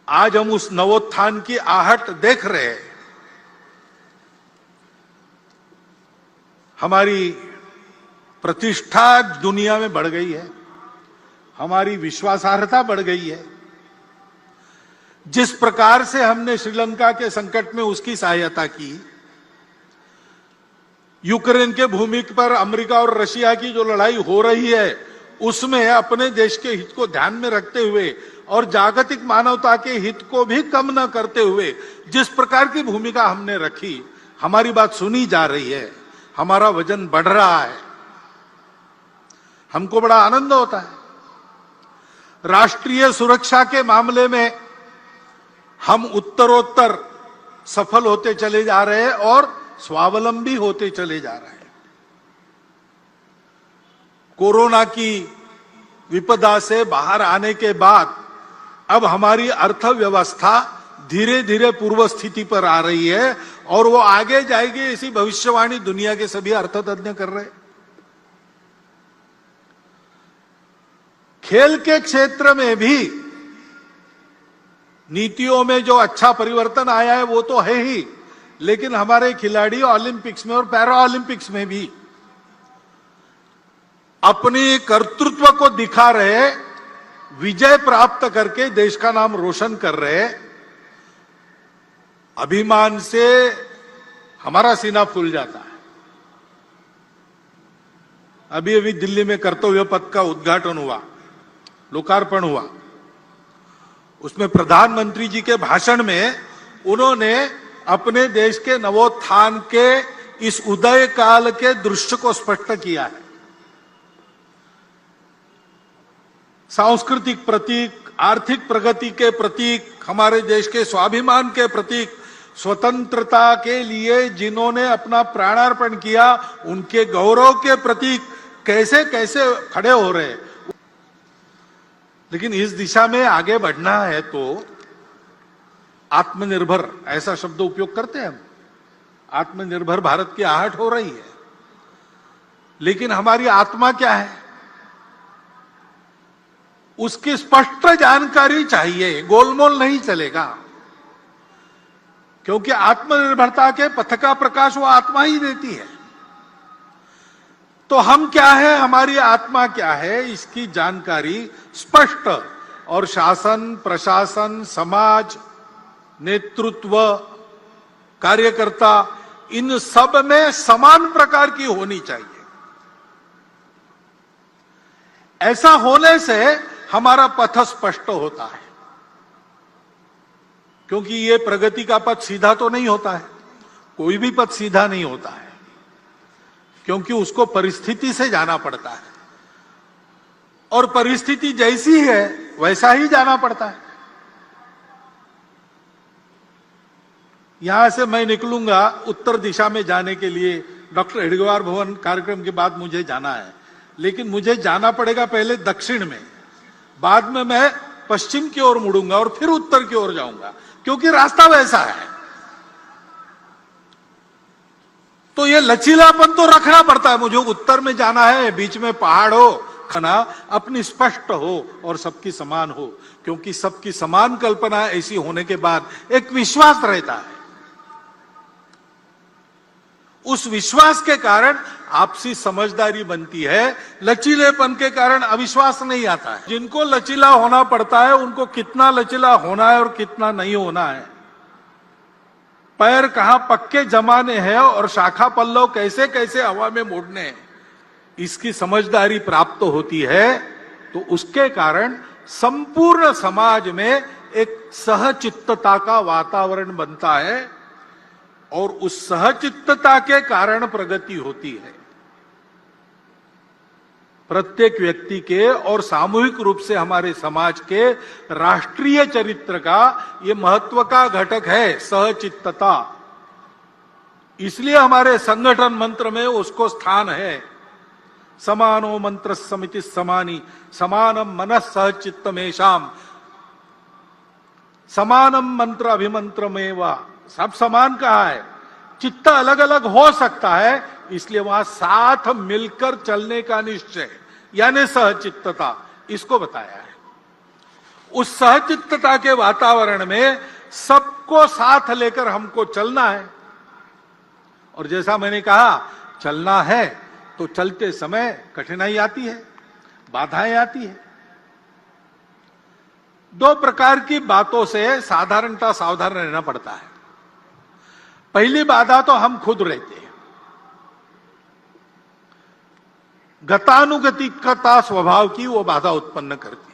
आज हम उस नवोत्थान की आहट देख रहे हैं। हमारी प्रतिष्ठा दुनिया में बढ़ गई है, हमारी विश्वासार्हता बढ़ गई है। जिस प्रकार से हमने श्रीलंका के संकट में उसकी सहायता की, यूक्रेन के भूमि पर अमेरिका और रशिया की जो लड़ाई हो रही है उसमें अपने देश के हित को ध्यान में रखते हुए और जागतिक मानवता के हित को भी कम न करते हुए जिस प्रकार की भूमिका हमने रखी, हमारी बात सुनी जा रही है, हमारा वजन बढ़ रहा है, हमको बड़ा आनंद होता है। राष्ट्रीय सुरक्षा के मामले में हम उत्तरोत्तर सफल होते चले जा रहे हैं और स्वावलंबी होते चले जा रहे हैं। कोरोना की विपदा से बाहर आने के बाद अब हमारी अर्थव्यवस्था धीरे धीरे पूर्व स्थिति पर आ रही है और वो आगे जाएगी, ऐसी भविष्यवाणी दुनिया के सभी अर्थतज्ञ कर रहे हैं। खेल के क्षेत्र में भी नीतियों में जो अच्छा परिवर्तन आया है वो तो है ही, लेकिन हमारे खिलाड़ी ओलंपिक्स में और पैरा ओलंपिक्स में भी अपने कर्तृत्व को दिखा रहे, विजय प्राप्त करके देश का नाम रोशन कर रहे। अभिमान से हमारा सीना फूल जाता है। अभी अभी दिल्ली में कर्तव्य पथ का उद्घाटन हुआ, लोकार्पण हुआ। उसमें प्रधानमंत्री जी के भाषण में उन्होंने अपने देश के नवोत्थान के इस उदय काल के दृश्य को स्पष्ट किया है। सांस्कृतिक प्रतीक, आर्थिक प्रगति के प्रतीक, हमारे देश के स्वाभिमान के प्रतीक, स्वतंत्रता के लिए जिन्होंने अपना प्राणार्पण किया उनके गौरव के प्रतीक कैसे कैसे खड़े हो रहे हैं। लेकिन इस दिशा में आगे बढ़ना है तो आत्मनिर्भर ऐसा शब्द उपयोग करते हैं हम। आत्मनिर्भर भारत की आहट हो रही है, लेकिन हमारी आत्मा क्या है उसकी स्पष्ट जानकारी चाहिए। गोलमोल नहीं चलेगा, क्योंकि आत्मनिर्भरता के पथ का प्रकाश वो आत्मा ही देती है। तो हम क्या है, हमारी आत्मा क्या है, इसकी जानकारी स्पष्ट और शासन, प्रशासन, समाज, नेतृत्व, कार्यकर्ता, इन सब में समान प्रकार की होनी चाहिए। ऐसा होने से हमारा पथ स्पष्ट होता है, क्योंकि ये प्रगति का पथ सीधा तो नहीं होता है, कोई भी पथ सीधा नहीं होता है, क्योंकि उसको परिस्थिति से जाना पड़ता है और परिस्थिति जैसी है वैसा ही जाना पड़ता है। यहां से मैं निकलूंगा उत्तर दिशा में जाने के लिए, डॉक्टर हेडगेवार भवन कार्यक्रम के बाद मुझे जाना है, लेकिन मुझे जाना पड़ेगा पहले दक्षिण में, बाद में मैं पश्चिम की ओर मुड़ूंगा और फिर उत्तर की ओर जाऊंगा, क्योंकि रास्ता वैसा है। तो ये लचीलापन तो रखना पड़ता है। मुझे उत्तर में जाना है, बीच में पहाड़ हो, खाना अपनी स्पष्ट हो और सबकी समान हो, क्योंकि सबकी समान कल्पना ऐसी होने के बाद एक विश्वास रहता है। उस विश्वास के कारण आपसी समझदारी बनती है, लचीलेपन के कारण अविश्वास नहीं आता है। जिनको लचीला होना पड़ता है उनको कितना लचीला होना है और कितना नहीं होना है, पैर कहां पक्के जमाने हैं और शाखा पल्लव कैसे कैसे हवा में मोड़ने हैं, इसकी समझदारी प्राप्त होती है। तो उसके कारण संपूर्ण समाज में एक सहचित्तता का वातावरण बनता है और उस सहचित्तता के कारण प्रगति होती है। प्रत्येक व्यक्ति के और सामूहिक रूप से हमारे समाज के राष्ट्रीय चरित्र का ये महत्व का घटक है, सहचित्तता। इसलिए हमारे संगठन मंत्र में उसको स्थान है। समानो मंत्र समिति समानी, समानम मनः सहचित्तमेषाम, समानम मंत्र अभिमंत्रमेवा। सब समान कहा है, चित्त अलग अलग हो सकता है, इसलिए वहां साथ मिलकर चलने का निश्चय यानी सहचित्तता, इसको बताया है। उस सहचित्तता के वातावरण में सबको साथ लेकर हमको चलना है। और जैसा मैंने कहा, चलना है तो चलते समय कठिनाई आती है, बाधाएं आती है। दो प्रकार की बातों से साधारणता सावधान रहना पड़ता है। पहली बाधा तो हम खुद रहते हैं, गतानुगतिकता स्वभाव की वो बाधा उत्पन्न करती है।